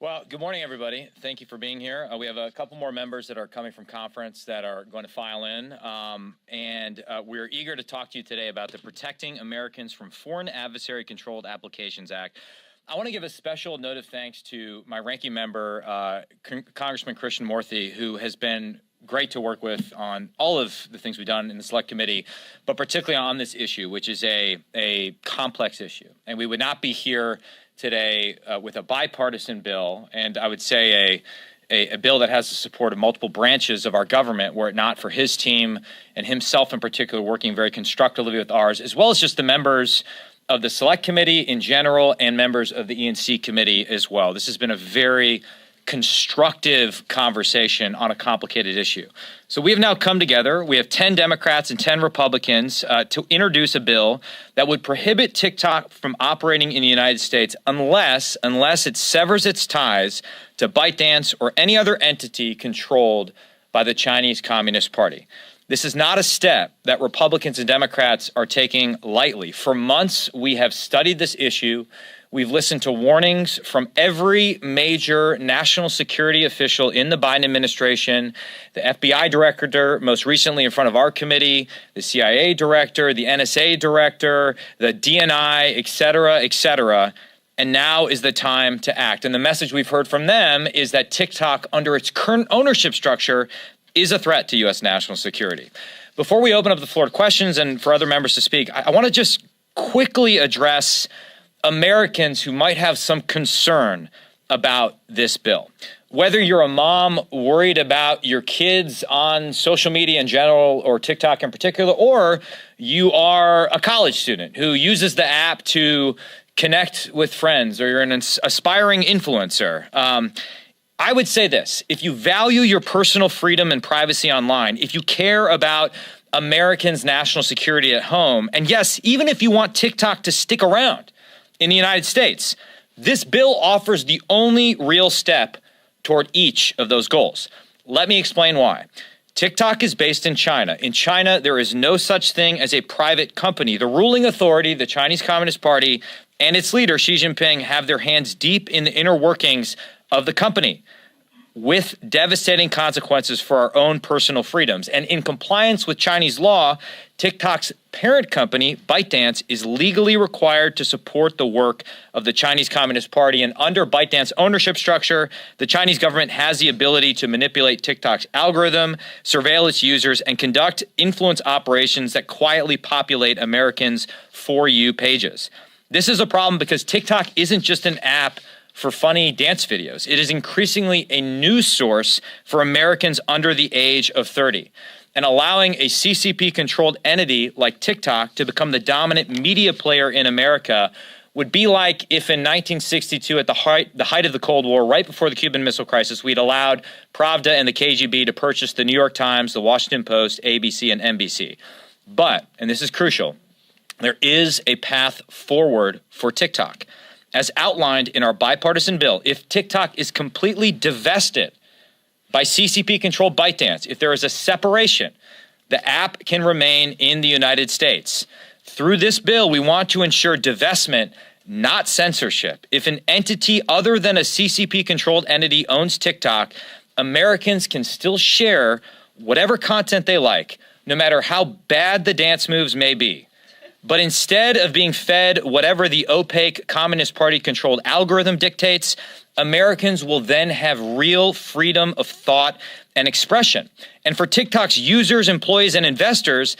Well, good morning, everybody. Thank you for being here. We have a couple more members that are coming from conference that are going to file in, and we're eager to talk to you today about the Protecting Americans from Foreign Adversary Controlled Applications Act. I want to give a special note of thanks to my ranking member, Congressman Krishnamoorthi, who has been great to work with on all of the things we've done in the Select Committee, but particularly on this issue, which is a complex issue. And we would not be here today with a bipartisan bill, and I would say a bill that has the support of multiple branches of our government, were it not for his team and himself in particular working very constructively with ours, as well as just the members of the Select Committee in general and members of the E&C Committee as well. This has been a very constructive conversation on a complicated issue. So we have now come together. We have 10 Democrats and 10 Republicans to introduce a bill that would prohibit TikTok from operating in the United States unless it severs its ties to ByteDance or any other entity controlled by the Chinese Communist Party. This is not a step that Republicans and Democrats are taking lightly. For months, we have studied this issue. We've listened to warnings from every major national security official in the Biden administration, the FBI director, most recently in front of our committee, the CIA director, the NSA director, the DNI, et cetera, and now is the time to act. And the message we've heard from them is that TikTok, under its current ownership structure, is a threat to U.S. national security. Before we open up the floor to questions and for other members to speak, I want to just quickly address Americans who might have some concern about this bill. Whether you're a mom worried about your kids on social media in general or TikTok in particular, or you are a college student who uses the app to connect with friends, or you're an aspiring influencer, I would say this: if you value your personal freedom and privacy online, if you care about Americans' national security at home, and yes, even if you want TikTok to stick around in the United States, this bill offers the only real step toward each of those goals. Let me explain why. TikTok is based in China. In China, there is no such thing as a private company. The ruling authority, the Chinese Communist Party, and its leader, Xi Jinping, have their hands deep in the inner workings of the company, with devastating consequences for our own personal freedoms. And in compliance with Chinese law, TikTok's parent company, ByteDance, is legally required to support the work of the Chinese Communist Party. And under ByteDance ownership structure, the Chinese government has the ability to manipulate TikTok's algorithm, surveil its users, and conduct influence operations that quietly populate Americans' For You pages. This is a problem because TikTok isn't just an app for funny dance videos. It is increasingly a news source for Americans under the age of 30. And allowing a CCP-controlled entity like TikTok to become the dominant media player in America would be like if in 1962, at the height of the Cold War, right before the Cuban Missile Crisis, we'd allowed Pravda and the KGB to purchase the New York Times, the Washington Post, ABC, and NBC. But, and this is crucial, there is a path forward for TikTok. As outlined in our bipartisan bill, if TikTok is completely divested by CCP-controlled ByteDance, if there is a separation, the app can remain in the United States. Through this bill, we want to ensure divestment, not censorship. If an entity other than a CCP-controlled entity owns TikTok, Americans can still share whatever content they like, no matter how bad the dance moves may be. But instead of being fed whatever the opaque Communist Party-controlled algorithm dictates, Americans will then have real freedom of thought and expression. And for TikTok's users, employees, and investors,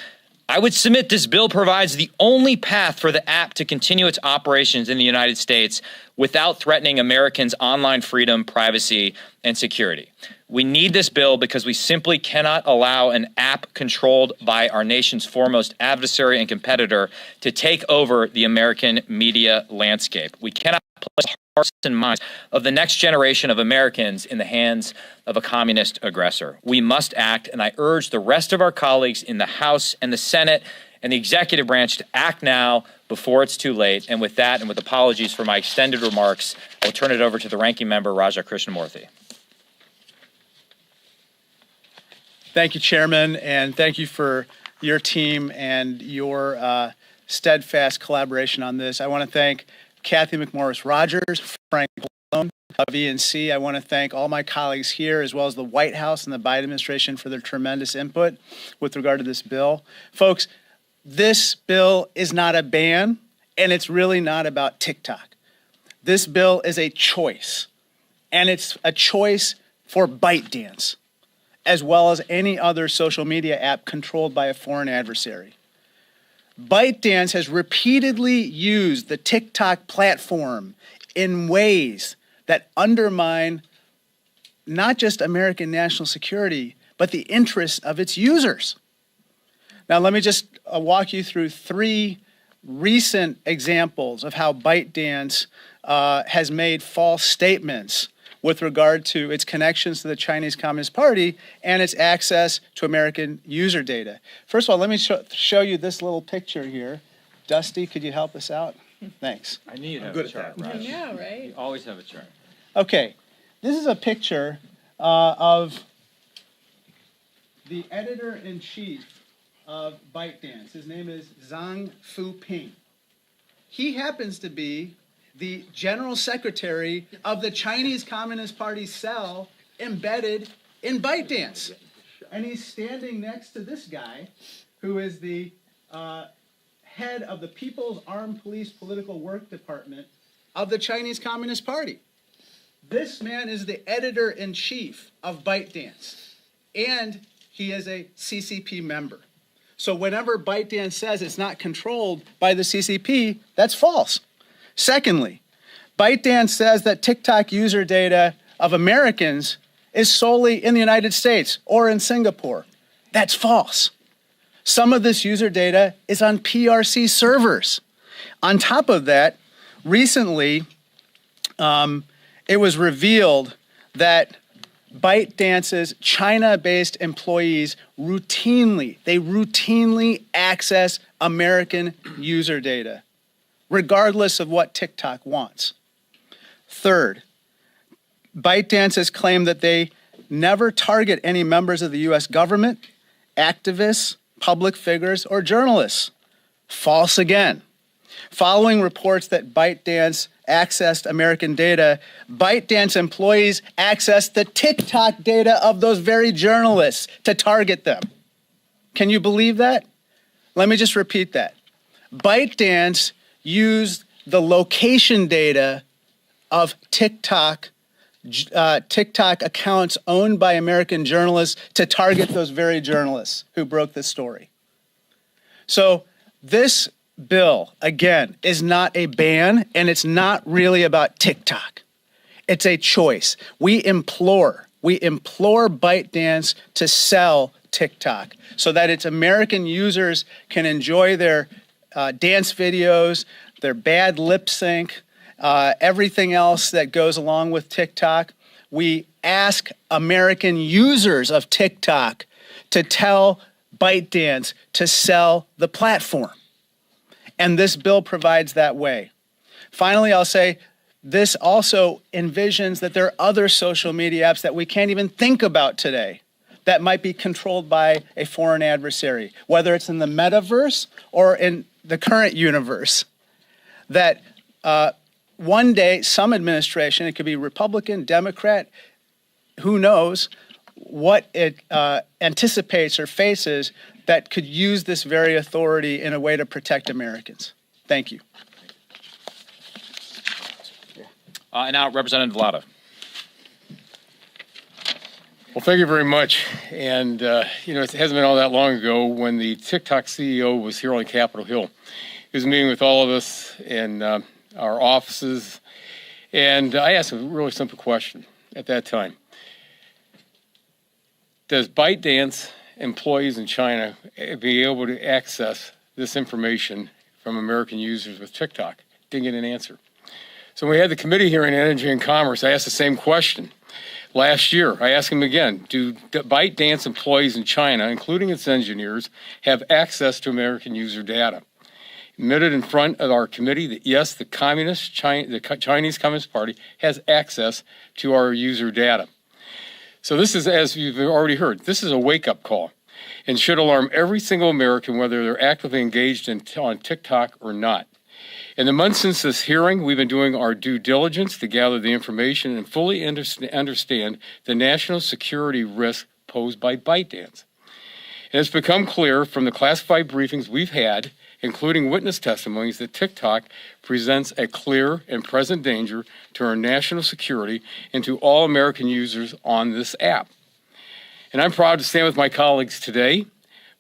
I would submit this bill provides the only path for the app to continue its operations in the United States without threatening Americans' online freedom, privacy, and security. We need this bill because we simply cannot allow an app controlled by our nation's foremost adversary and competitor to take over the American media landscape. We cannot place the hearts and minds of the next generation of Americans in the hands of a communist aggressor. We must act, and I urge the rest of our colleagues in the House and the Senate and the executive branch to act now before it's too late. And with that, and with apologies for my extended remarks, I'll turn it over to the ranking member, Raja Krishnamoorthi. Thank you, Chairman, and thank you for your team and your steadfast collaboration on this. I want to thank Kathy McMorris Rogers, Frank Malone, of E&C. I want to thank all my colleagues here, as well as the White House and the Biden administration, for their tremendous input with regard to this bill. Folks, this bill is not a ban, and it's really not about TikTok. This bill is a choice, and it's a choice for ByteDance, as well as any other social media app controlled by a foreign adversary. ByteDance has repeatedly used the TikTok platform in ways that undermine not just American national security, but the interests of its users. Now, let me just walk you through 3 recent examples of how ByteDance has made false statements with regard to its connections to the Chinese Communist Party and its access to American user data. First of all, let me show you this little picture here. Dusty, could you help us out? Thanks. I need to have a chart, I Raj. know, right? You always have a chart. Okay, this is a picture of the editor-in-chief of ByteDance. His name is Zhang Fuping. He happens to be the general secretary of the Chinese Communist Party cell embedded in ByteDance. And he's standing next to this guy, who is the head of the People's Armed Police Political Work Department of the Chinese Communist Party. This man is the editor-in-chief of ByteDance, and he is a CCP member. So whenever ByteDance says it's not controlled by the CCP, that's false. Secondly, ByteDance says that TikTok user data of Americans is solely in the United States or in Singapore. That's false. Some of this user data is on PRC servers. On top of that, recently, it was revealed that ByteDance's China-based employees routinely access American user data, regardless of what TikTok wants. Third, ByteDance has claimed that they never target any members of the U.S. government, activists, public figures, or journalists. False again. Following reports that ByteDance accessed American data, ByteDance employees accessed the TikTok data of those very journalists to target them. Can you believe that? Let me just repeat that. ByteDance used the location data of TikTok accounts owned by American journalists to target those very journalists who broke this story. So this bill, again, is not a ban, and it's not really about TikTok. It's a choice. We implore ByteDance to sell TikTok so that its American users can enjoy their dance videos, their bad lip sync, everything else that goes along with TikTok. We ask American users of TikTok to tell ByteDance to sell the platform. And this bill provides that way. Finally, I'll say this also envisions that there are other social media apps that we can't even think about today that might be controlled by a foreign adversary, whether it's in the metaverse or in the current universe, that one day some administration, it could be Republican, Democrat, who knows, what it anticipates or faces that could use this very authority in a way to protect Americans. Thank you. And now, Representative Vlada. Well, thank you very much. And, it hasn't been all that long ago when the TikTok CEO was here on Capitol Hill. He was meeting with all of us in our offices. And I asked him a really simple question at that time. Does ByteDance employees in China be able to access this information from American users with TikTok? Didn't get an answer. So when we had the committee hearing on Energy and Commerce, I asked the same question. Last year, I asked him again, do ByteDance employees in China, including its engineers, have access to American user data? Admitted in front of our committee that yes, the Chinese Communist Party has access to our user data. So this is, as you've already heard, this is a wake-up call and should alarm every single American, whether they're actively engaged on TikTok or not. In the months since this hearing, we've been doing our due diligence to gather the information and fully understand the national security risk posed by ByteDance. It has become clear from the classified briefings we've had, including witness testimonies, that TikTok presents a clear and present danger to our national security and to all American users on this app. And I'm proud to stand with my colleagues today,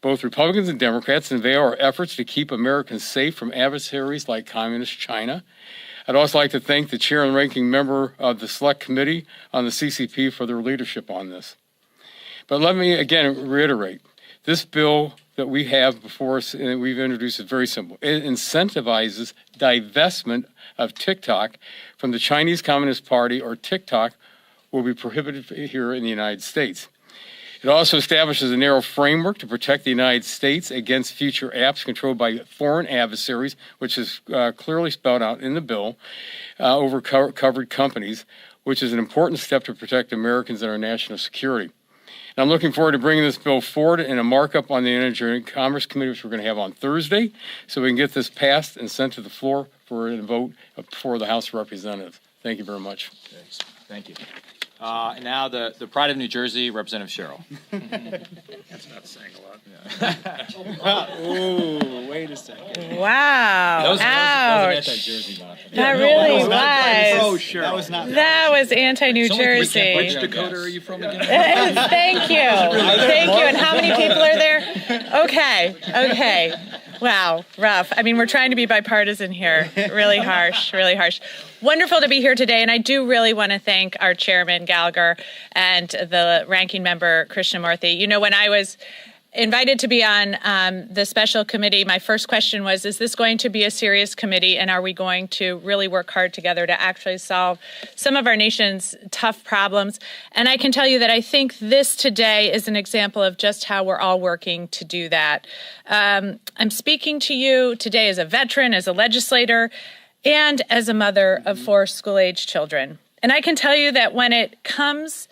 both Republicans and Democrats, and unveil our efforts to keep Americans safe from adversaries like Communist China. I'd also like to thank the chair and ranking member of the Select Committee on the CCP for their leadership on this. But let me again reiterate, this bill that we have before us and we've introduced is very simple. It incentivizes divestment of TikTok from the Chinese Communist Party, or TikTok will be prohibited here in the United States. It also establishes a narrow framework to protect the United States against future apps controlled by foreign adversaries, which is clearly spelled out in the bill, over covered companies, which is an important step to protect Americans and our national security. And I'm looking forward to bringing this bill forward in a markup on the Energy and Commerce Committee, which we're going to have on Thursday, so we can get this passed and sent to the floor for a vote before the House of Representatives. Thank you very much. Thank you. And now the pride of New Jersey, Representative Sherrill. That's not saying a lot. Ooh, wait a second. Wow. Ouch. Anti-Jersey not. That really was. Oh, sure. That was not. That was anti-New Jersey. Which Dakota are you from again? Thank you. Thank you. And how many people are there? Okay. Wow, rough. I mean, we're trying to be bipartisan here. Really harsh, really harsh. Wonderful to be here today, and I do really want to thank our chairman, Gallagher, and the ranking member, Krishnamoorthi. You know, when I was invited to be on the special committee, my first question was, is this going to be a serious committee, and are we going to really work hard together to actually solve some of our nation's tough problems? And I can tell you that I think this today is an example of just how we're all working to do that. I'm speaking to you today as a veteran, as a legislator, and as a mother of 4 school-age children. And I can tell you that when it comes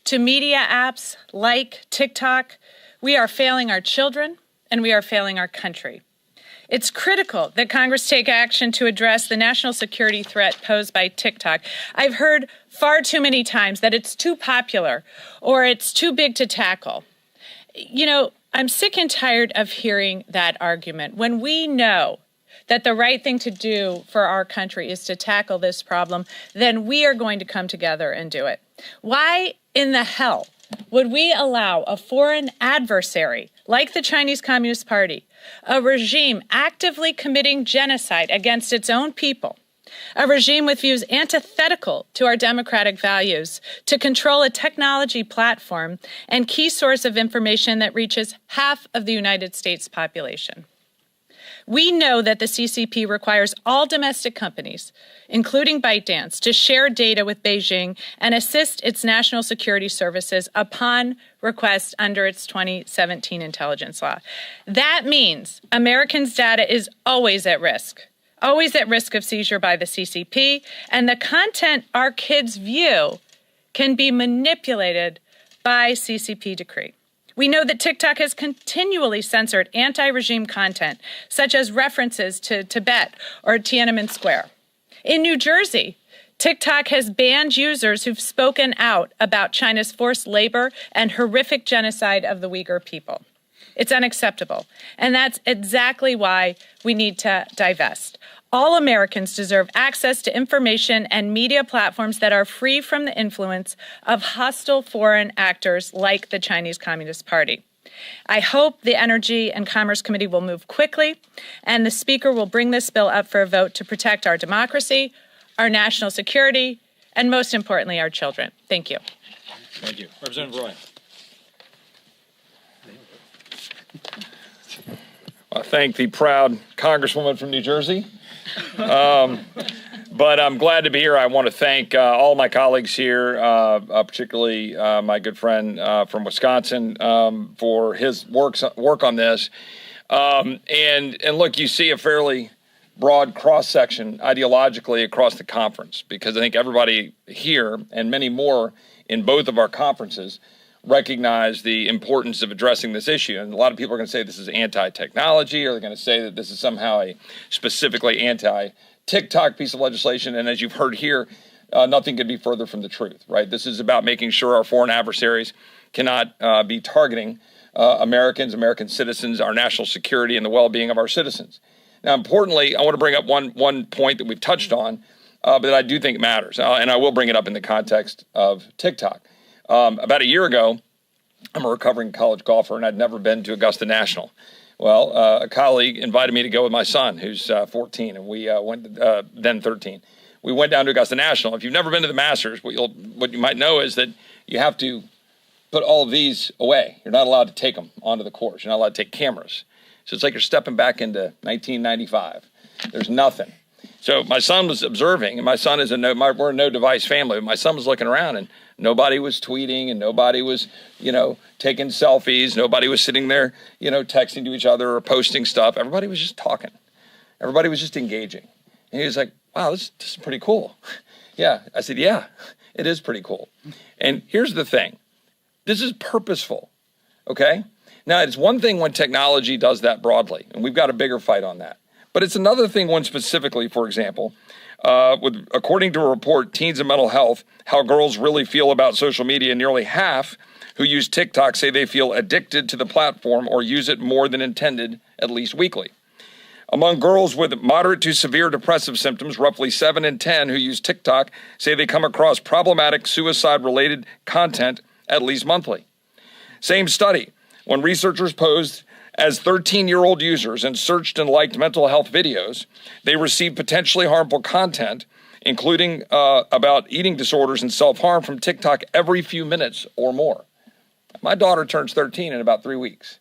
to media apps like TikTok, we are failing our children, and we are failing our country. It's critical that Congress take action to address the national security threat posed by TikTok. I've heard far too many times that it's too popular or it's too big to tackle. You know, I'm sick and tired of hearing that argument when we know that the right thing to do for our country is to tackle this problem. Then we are going to come together and do it. Why in the hell would we allow a foreign adversary like the Chinese Communist Party, a regime actively committing genocide against its own people, a regime with views antithetical to our democratic values, to control a technology platform and key source of information that reaches half of the United States population? We know that the CCP requires all domestic companies, including ByteDance, to share data with Beijing and assist its national security services upon request under its 2017 intelligence law. That means Americans' data is always at risk of seizure by the CCP, and the content our kids view can be manipulated by CCP decree. We know that TikTok has continually censored anti-regime content, such as references to Tibet or Tiananmen Square. In New Jersey, TikTok has banned users who've spoken out about China's forced labor and horrific genocide of the Uyghur people. It's unacceptable, and that's exactly why we need to divest. All Americans deserve access to information and media platforms that are free from the influence of hostile foreign actors like the Chinese Communist Party. I hope the Energy and Commerce Committee will move quickly, and the Speaker will bring this bill up for a vote to protect our democracy, our national security, and most importantly, our children. Thank you. Thank you. Representative Roy. I thank the proud Congresswoman from New Jersey. But I'm glad to be here. I want to thank all my colleagues here, particularly my good friend from Wisconsin, for his work on this. And look, you see a fairly broad cross-section ideologically across the conference, because I think everybody here and many more in both of our conferences recognize the importance of addressing this issue. And a lot of people are going to say this is anti-technology, or they're going to say that this is somehow a specifically anti-TikTok piece of legislation. And as you've heard here, nothing could be further from the truth, right? This is about making sure our foreign adversaries cannot be targeting Americans, American citizens, our national security, and the well-being of our citizens. Now, importantly, I want to bring up one point that we've touched on, but that I do think matters, and I will bring it up in the context of TikTok. About a year ago, I'm a recovering college golfer, and I'd never been to Augusta National. Well, a colleague invited me to go with my son, who's 14, and we went, then 13. We went down to Augusta National. If you've never been to the Masters, what you might know is that you have to put all of these away. You're not allowed to take them onto the course. You're not allowed to take cameras. So it's like you're stepping back into 1995. There's nothing. So my son was observing, and my son is we're a no-device family. My son was looking around, and nobody was tweeting, and nobody was, taking selfies. Nobody was sitting there, texting to each other or posting stuff. Everybody was just talking. Everybody was just engaging. And he was like, wow, this is pretty cool. Yeah. I said, yeah, it is pretty cool. And here's the thing. This is purposeful, okay? Now, it's one thing when technology does that broadly, and we've got a bigger fight on that. But it's another thing when specifically, for example, according to a report, Teens and Mental Health, How Girls Really Feel About Social Media, nearly half who use TikTok say they feel addicted to the platform or use it more than intended, at least weekly. Among girls with moderate to severe depressive symptoms, roughly 7 in 10 who use TikTok say they come across problematic suicide-related content at least monthly. Same study, when researchers posed as 13-year-old users and searched and liked mental health videos, they received potentially harmful content, including about eating disorders and self-harm from TikTok every few minutes or more. My daughter turns 13 in about 3 weeks.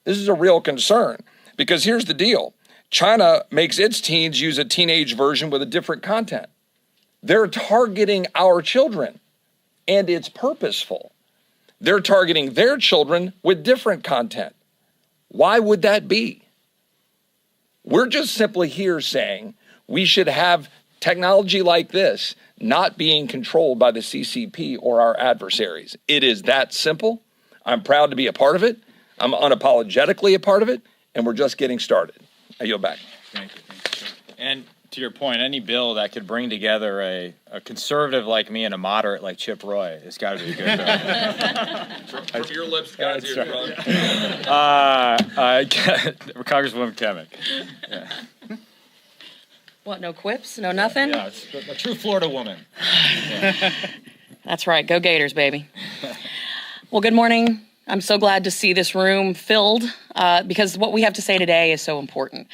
This is a real concern because here's the deal. China makes its teens use a teenage version with a different content. They're targeting our children, and it's purposeful. They're targeting their children with different content. Why would that be? We're just simply here saying we should have technology like this not being controlled by the CCP or our adversaries. It is that simple. I'm proud to be a part of it. I'm unapologetically a part of it, and we're just getting started. I yield back. Thank you. And to your point, any bill that could bring together a conservative like me and a moderate like Chip Roy has got to be a good bill. From your lips, God's ears, brother. Congresswoman Kemick. Yeah. What, no quips? No nothing? Yeah, it's a true Florida woman. Yeah. That's right. Go Gators, baby. Well, good morning. I'm so glad to see this room filled because what we have to say today is so important.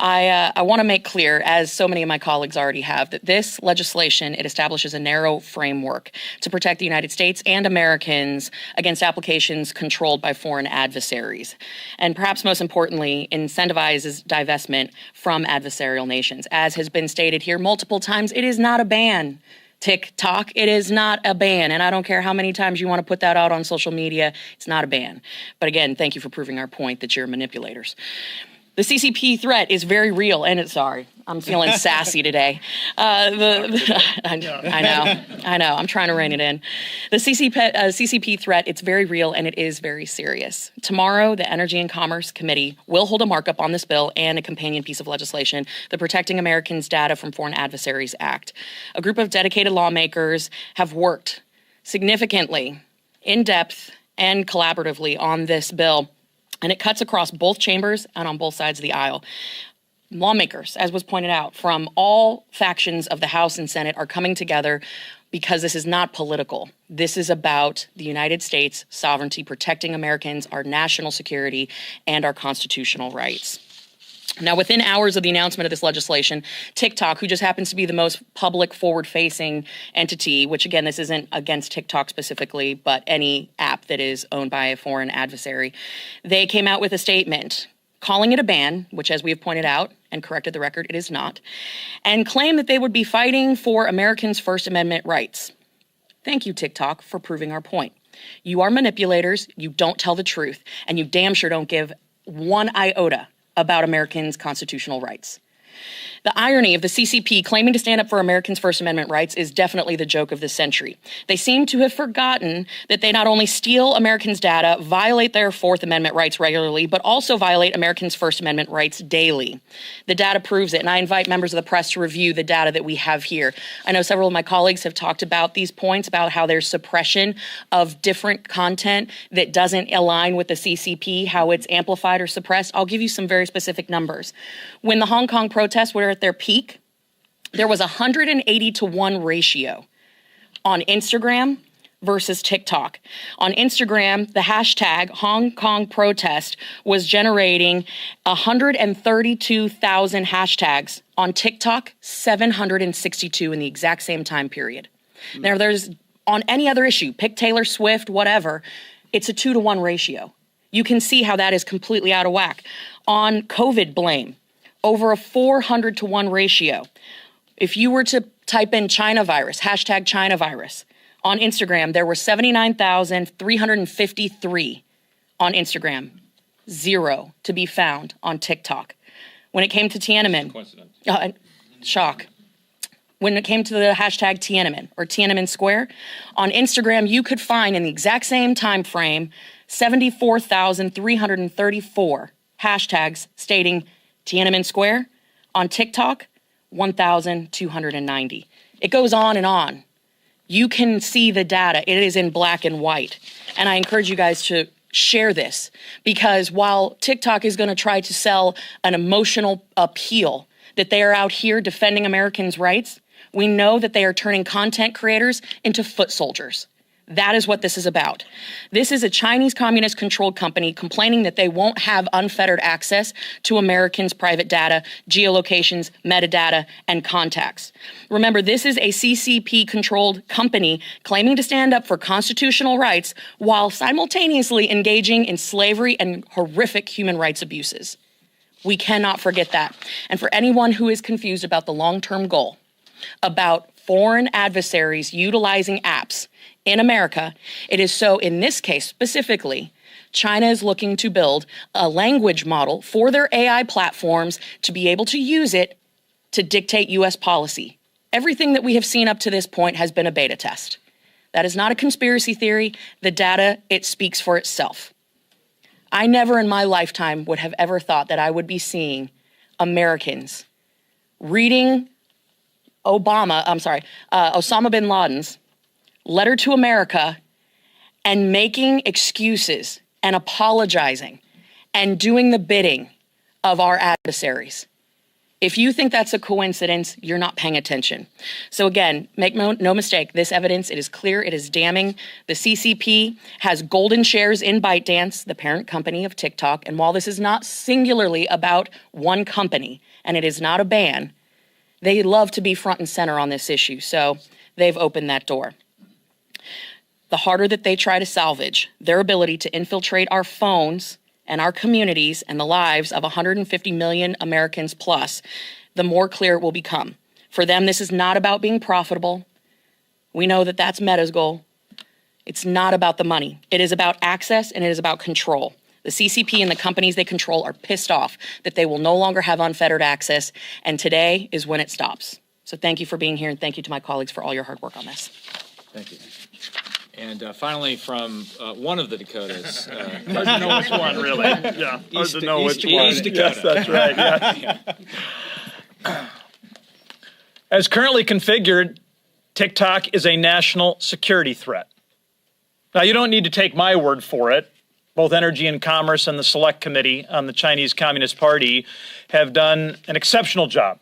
I want to make clear, as so many of my colleagues already have, that this legislation, it establishes a narrow framework to protect the United States and Americans against applications controlled by foreign adversaries. And perhaps most importantly, incentivizes divestment from adversarial nations. As has been stated here multiple times, it is not a ban. TikTok, it is not a ban. And I don't care how many times you want to put that out on social media, it's not a ban. But again, thank you for proving our point that you're manipulators. The CCP threat is very real, and sorry, I'm feeling sassy today. I know, I'm trying to rein it in. The CCP threat, it's very real, and it is very serious. Tomorrow, the Energy and Commerce Committee will hold a markup on this bill and a companion piece of legislation, the Protecting Americans' Data from Foreign Adversaries Act. A group of dedicated lawmakers have worked significantly, in depth, and collaboratively on this bill. And it cuts across both chambers and on both sides of the aisle. Lawmakers, as was pointed out, from all factions of the House and Senate are coming together because this is not political. This is about the United States sovereignty, protecting Americans, our national security, and our constitutional rights. Now, within hours of the announcement of this legislation, TikTok, who just happens to be the most public forward-facing entity, which again, this isn't against TikTok specifically, but any app that is owned by a foreign adversary, they came out with a statement calling it a ban, which as we have pointed out and corrected the record, it is not, and claimed that they would be fighting for Americans' First Amendment rights. Thank you, TikTok, for proving our point. You are manipulators, you don't tell the truth, and you damn sure don't give one iota about Americans' constitutional rights. The irony of the CCP claiming to stand up for Americans' First Amendment rights is definitely the joke of the century. They seem to have forgotten that they not only steal Americans' data, violate their Fourth Amendment rights regularly, but also violate Americans' First Amendment rights daily. The data proves it, and I invite members of the press to review the data that we have here. I know several of my colleagues have talked about these points, about how there's suppression of different content that doesn't align with the CCP, how it's amplified or suppressed. I'll give you some very specific numbers. When the Hong Kong protests were at their peak, there was a 180-to-1 ratio on Instagram versus TikTok. On Instagram, the hashtag Hong Kong protest was generating 132,000 hashtags. On TikTok, 762 in the exact same time period. Now, there's on any other issue, pick Taylor Swift, whatever, it's a 2-to-1 ratio. You can see how that is completely out of whack. On COVID blame, over a 400-to-1 ratio. If you were to type in China virus, hashtag China virus, on Instagram, there were 79,353 on Instagram, 0 to be found on TikTok. When it came to Tiananmen, shock. When it came to the hashtag Tiananmen or Tiananmen Square, on Instagram, you could find in the exact same time frame 74,334 hashtags stating Tiananmen Square. On TikTok, 1,290. It goes on and on. You can see the data. It is in black and white. And I encourage you guys to share this, because while TikTok is going to try to sell an emotional appeal that they are out here defending Americans' rights, we know that they are turning content creators into foot soldiers. That is what this is about. This is a Chinese communist-controlled company complaining that they won't have unfettered access to Americans' private data, geolocations, metadata, and contacts. Remember, this is a CCP-controlled company claiming to stand up for constitutional rights while simultaneously engaging in slavery and horrific human rights abuses. We cannot forget that. And for anyone who is confused about the long-term goal, about foreign adversaries utilizing apps in America, it is so in this case specifically, China is looking to build a language model for their AI platforms to be able to use it to dictate U.S. policy. Everything that we have seen up to this point has been a beta test. That is not a conspiracy theory. The data, it speaks for itself. I never in my lifetime would have ever thought that I would be seeing Americans reading Osama bin Laden's letter to America and making excuses and apologizing and doing the bidding of our adversaries. If you think that's a coincidence, you're not paying attention. So again, make no mistake, this evidence, it is clear, it is damning. The CCP has golden shares in ByteDance, the parent company of TikTok, and while this is not singularly about one company, and it is not a ban, they love to be front and center on this issue, so they've opened that door. The harder that they try to salvage their ability to infiltrate our phones and our communities and the lives of 150 million Americans plus, the more clear it will become. For them, this is not about being profitable. We know that that's Meta's goal. It's not about the money. It is about access and it is about control. The CCP and the companies they control are pissed off that they will no longer have unfettered access, and today is when it stops. So thank you for being here, and thank you to my colleagues for all your hard work on this. Thank you. And finally, from one of the Dakotas. Hard to know which one, really. Yeah, hard to know which one. East Dakota. Yes, that's right, yeah. As currently configured, TikTok is a national security threat. Now, you don't need to take my word for it. Both Energy and Commerce and the Select Committee on the Chinese Communist Party have done an exceptional job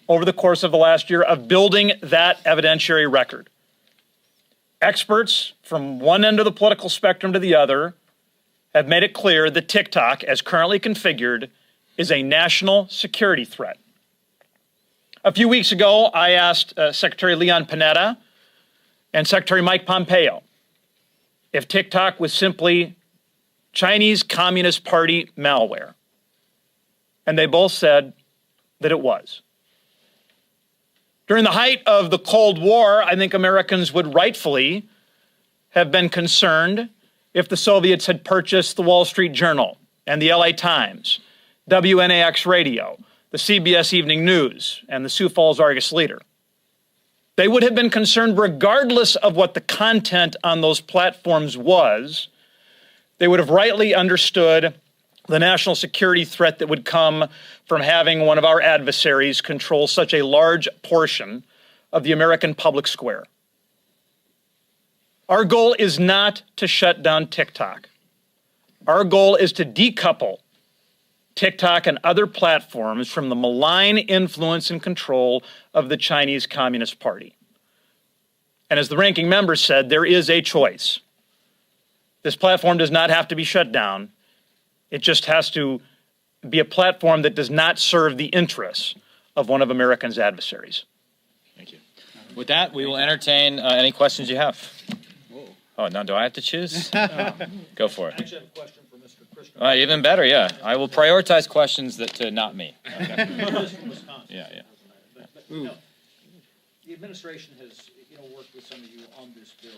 over the course of the last year of building that evidentiary record. Experts from one end of the political spectrum to the other have made it clear that TikTok, as currently configured, is a national security threat. A few weeks ago, I asked Secretary Leon Panetta and Secretary Mike Pompeo if TikTok was simply Chinese Communist Party malware. And they both said that it was. During the height of the Cold War, I think Americans would rightfully have been concerned if the Soviets had purchased the Wall Street Journal and the LA Times, WNAX Radio, the CBS Evening News, and the Sioux Falls Argus Leader. They would have been concerned regardless of what the content on those platforms was. They would have rightly understood the national security threat that would come from having one of our adversaries control such a large portion of the American public square. Our goal is not to shut down TikTok. Our goal is to decouple TikTok and other platforms from the malign influence and control of the Chinese Communist Party. And as the ranking member said, there is a choice. This platform does not have to be shut down. It just has to be a platform that does not serve the interests of one of America's adversaries. Thank you. With that, we will entertain any questions you have. Oh, now do I have to choose? Go for it. I actually have a question for Mr. Krishnamoorthi. Even better, yeah. I will prioritize questions that to not me. Okay. Yeah. The administration has, worked with some of you on this bill.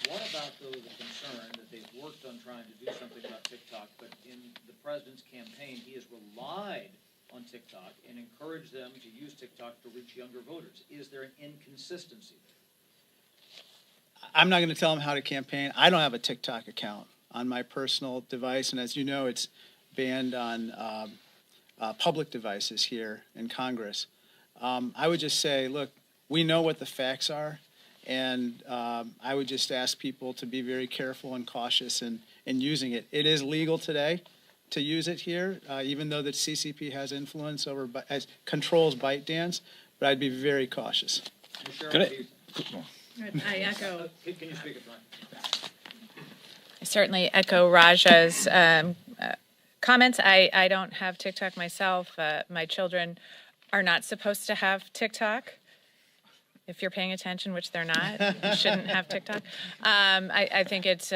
What about, though, the concern that they've worked on trying to do something about TikTok, but in the president's campaign, he has relied on TikTok and encouraged them to use TikTok to reach younger voters? Is there an inconsistency there? I'm not going to tell them how to campaign. I don't have a TikTok account on my personal device, and as you know, it's banned on public devices here in Congress. I would just say, look, we know what the facts are, and I would just ask people to be very careful and cautious in using it. It is legal today to use it here, even though the CCP has influence over, controls ByteDance, but I'd be very cautious. I echo. Can you speak at front? I certainly echo Raja's comments. I don't have TikTok myself. My children are not supposed to have TikTok. If you're paying attention, which they're not, you shouldn't have TikTok. I think it's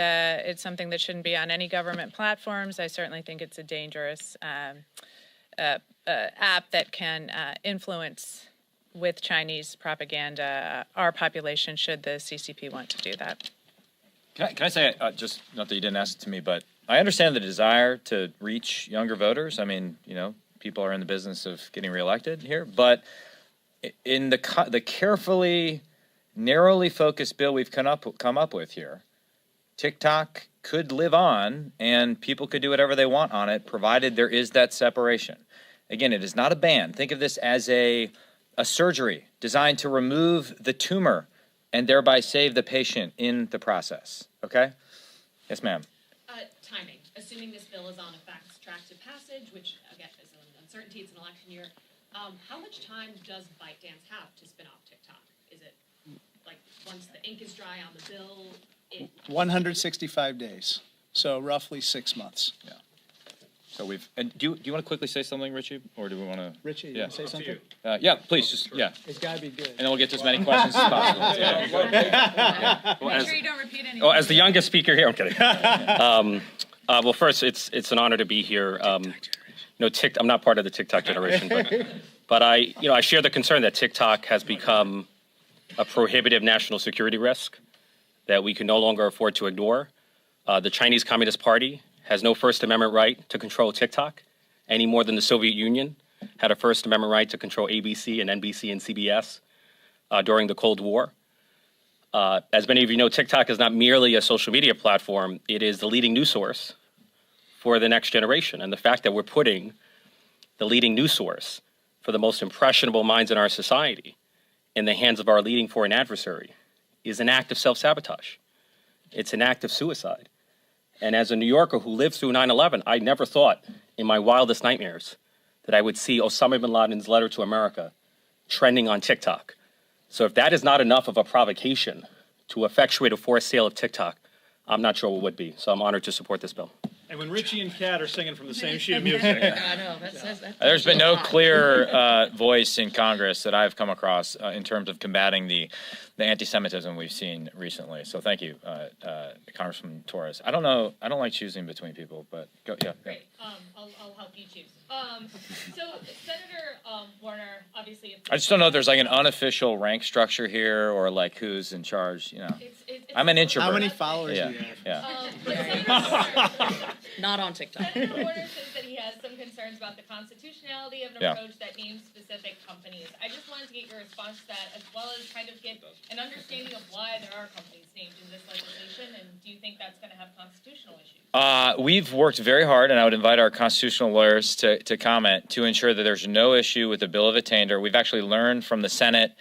something that shouldn't be on any government platforms. I certainly think it's a dangerous app that can influence with Chinese propaganda our population should the CCP want to do that. Can I say, just not that you didn't ask it to me, but I understand the desire to reach younger voters. I mean, people are in the business of getting reelected here, but in the carefully, narrowly focused bill we've come up with here, TikTok could live on and people could do whatever they want on it, provided there is that separation. Again, it is not a ban. Think of this as a surgery designed to remove the tumor and thereby save the patient in the process. Okay? Yes, ma'am. Timing. Assuming this bill is on a fast track to passage, which again is an uncertainty, it's an election year. How much time does ByteDance have to spin off TikTok? Is it like once the ink is dry on the bill? 165 days, so roughly 6 months. Yeah. So and do you want to quickly say something, Richie, or do we want to? Richie, you want to say something? Yeah, please, just It's got to be good. and then we'll get to as many questions as possible. Make sure you don't repeat anything. Well, as the youngest speaker here, I'm kidding. Well, first, it's an honor to be here. I'm not part of the TikTok generation, but I share the concern that TikTok has become a prohibitive national security risk that we can no longer afford to ignore. The Chinese Communist Party has no First Amendment right to control TikTok, any more than the Soviet Union had a First Amendment right to control ABC and NBC and CBS during the Cold War. As many of you know, TikTok is not merely a social media platform. It is the leading news source for the next generation. And the fact that we're putting the leading news source for the most impressionable minds in our society in the hands of our leading foreign adversary is an act of self-sabotage. It's an act of suicide. And as a New Yorker who lived through 9/11, I never thought in my wildest nightmares that I would see Osama bin Laden's letter to America trending on TikTok. So if that is not enough of a provocation to effectuate a forced sale of TikTok, I'm not sure what would be. So I'm honored to support this bill. And when Richie and Kat are singing from the same sheet of music. I know, that's There's been no clear voice in Congress that I've come across in terms of combating the anti-Semitism we've seen recently. So thank you, Congressman Torres. I don't like choosing between people, but go. Great. I'll help you choose. So Senator Warner, obviously. I just don't know if there's like an unofficial rank structure here or like who's in charge. I'm an introvert. How many followers do you have? Yeah. Not on TikTok. Senator Warner says that he has some concern concerns about the constitutionality of an Yeah. approach that names specific companies. I just wanted to get your response to that, as well as kind of get an understanding of why there are companies named in this legislation, and do you think that's going to have constitutional issues? We've worked very hard, and I would invite our constitutional lawyers to comment to ensure that there's no issue with the bill of attainder. We've actually learned from the Senate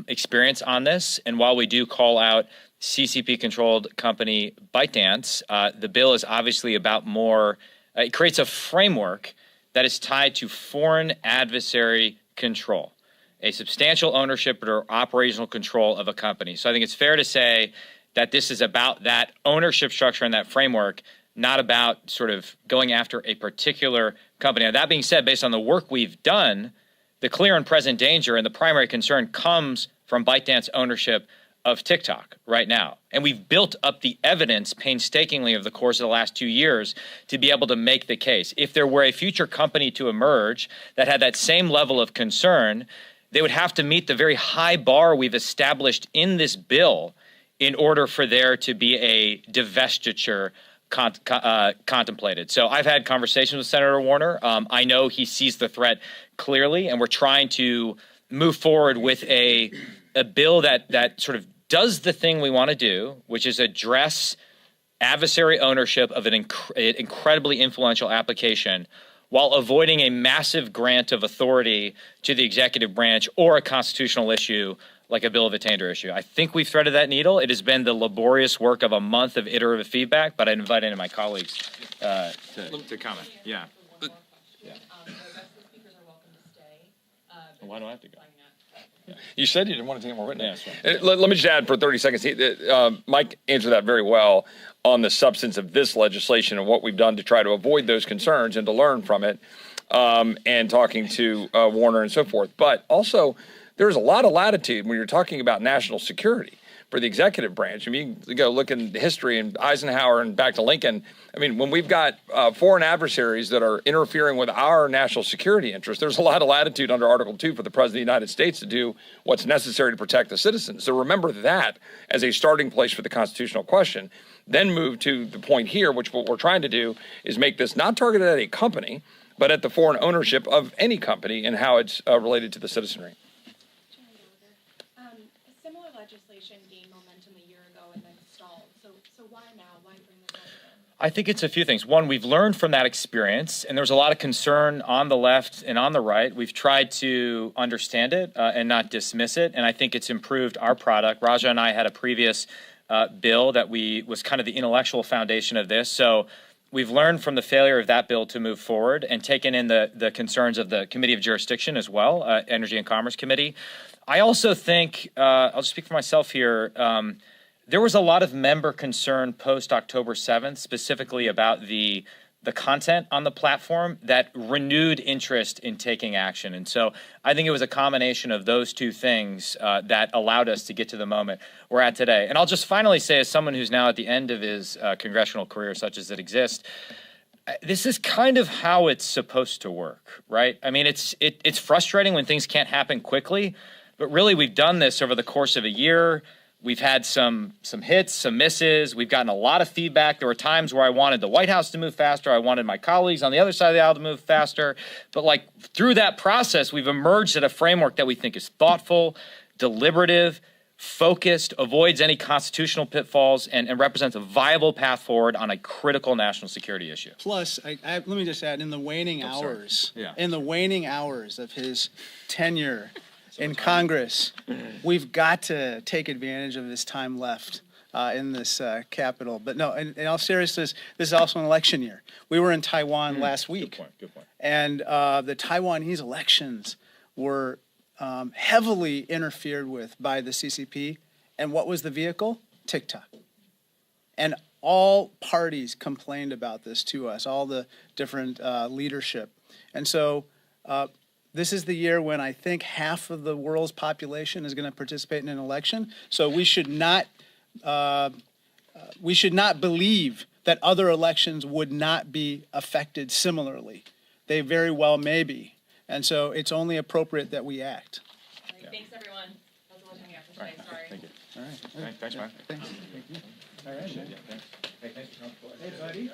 experience on this, and while we do call out CCP-controlled company ByteDance, the bill is obviously about more. It creates a framework that is tied to foreign adversary control, a substantial ownership or operational control of a company. So I think it's fair to say that this is about that ownership structure and that framework, not about sort of going after a particular company. Now, that being said, based on the work we've done, the clear and present danger and the primary concern comes from ByteDance ownership of TikTok right now. And we've built up the evidence painstakingly over the course of the last 2 years to be able to make the case. If there were a future company to emerge that had that same level of concern, they would have to meet the very high bar we've established in this bill in order for there to be a divestiture contemplated. So I've had conversations with Senator Warner. I know he sees the threat clearly, and we're trying to move forward with a bill that sort of does the thing we want to do, which is address adversary ownership of an incredibly influential application while avoiding a massive grant of authority to the executive branch or a constitutional issue like a bill of attainder issue. I think we've threaded that needle. It has been the laborious work of a month of iterative feedback, but I invite any of my colleagues to comment. Yeah. Why do I have to go? You said you didn't want to take more witness. Yeah, Let me just add for 30 seconds. Mike answered that very well on the substance of this legislation and what we've done to try to avoid those concerns and to learn from it, and talking to Warner and so forth. But also, there's a lot of latitude when you're talking about national security for the executive branch. I mean, you go look in history and Eisenhower and back to Lincoln. I mean, when we've got foreign adversaries that are interfering with our national security interests, there's a lot of latitude under Article 2 for the President of the United States to do what's necessary to protect the citizens. So remember that as a starting place for the constitutional question. Then move to the point here, which what we're trying to do is make this not targeted at a company, but at the foreign ownership of any company and how it's related to the citizenry. Similar legislation gained momentum a year ago and then stalled. So why now? Why bring this up again? I think it's a few things. One, we've learned from that experience, and there was a lot of concern on the left and on the right. We've tried to understand it and not dismiss it, and I think it's improved our product. Raja and I had a previous bill that was kind of the intellectual foundation of this. So we've learned from the failure of that bill to move forward and taken in the concerns of the Committee of Jurisdiction as well, Energy and Commerce Committee. I also think, I'll just speak for myself here, there was a lot of member concern post-October 7th, specifically about the content on the platform that renewed interest in taking action. And so I think it was a combination of those two things that allowed us to get to the moment we're at today. And I'll just finally say, as someone who's now at the end of his congressional career, such as it exists, this is kind of how it's supposed to work, right? I mean, it's frustrating when things can't happen quickly, but really we've done this over the course of a year. We've had some hits, some misses. We've gotten a lot of feedback. There were times where I wanted the White House to move faster. I wanted my colleagues on the other side of the aisle to move faster. But like through that process, we've emerged at a framework that we think is thoughtful, deliberative, focused, avoids any constitutional pitfalls, and represents a viable path forward on a critical national security issue. Plus, let me just add, in the waning hours of his tenure in Congress, we've got to take advantage of this time left in this Capitol. But no, in all seriousness, this is also an election year. We were in Taiwan last week. Good point. And the Taiwanese elections were heavily interfered with by the CCP. And what was the vehicle? TikTok. And all parties complained about this to us, all the different leadership. And so this is the year when I think half of the world's population is going to participate in an election. So we should not believe that other elections would not be affected similarly. They very well may be. And so it's only appropriate that we act. Right, thanks, everyone. That's all we have for today. Sorry. Thank you. All right. Thanks, Mark. Thanks. Thank you. All right. Hey, buddy.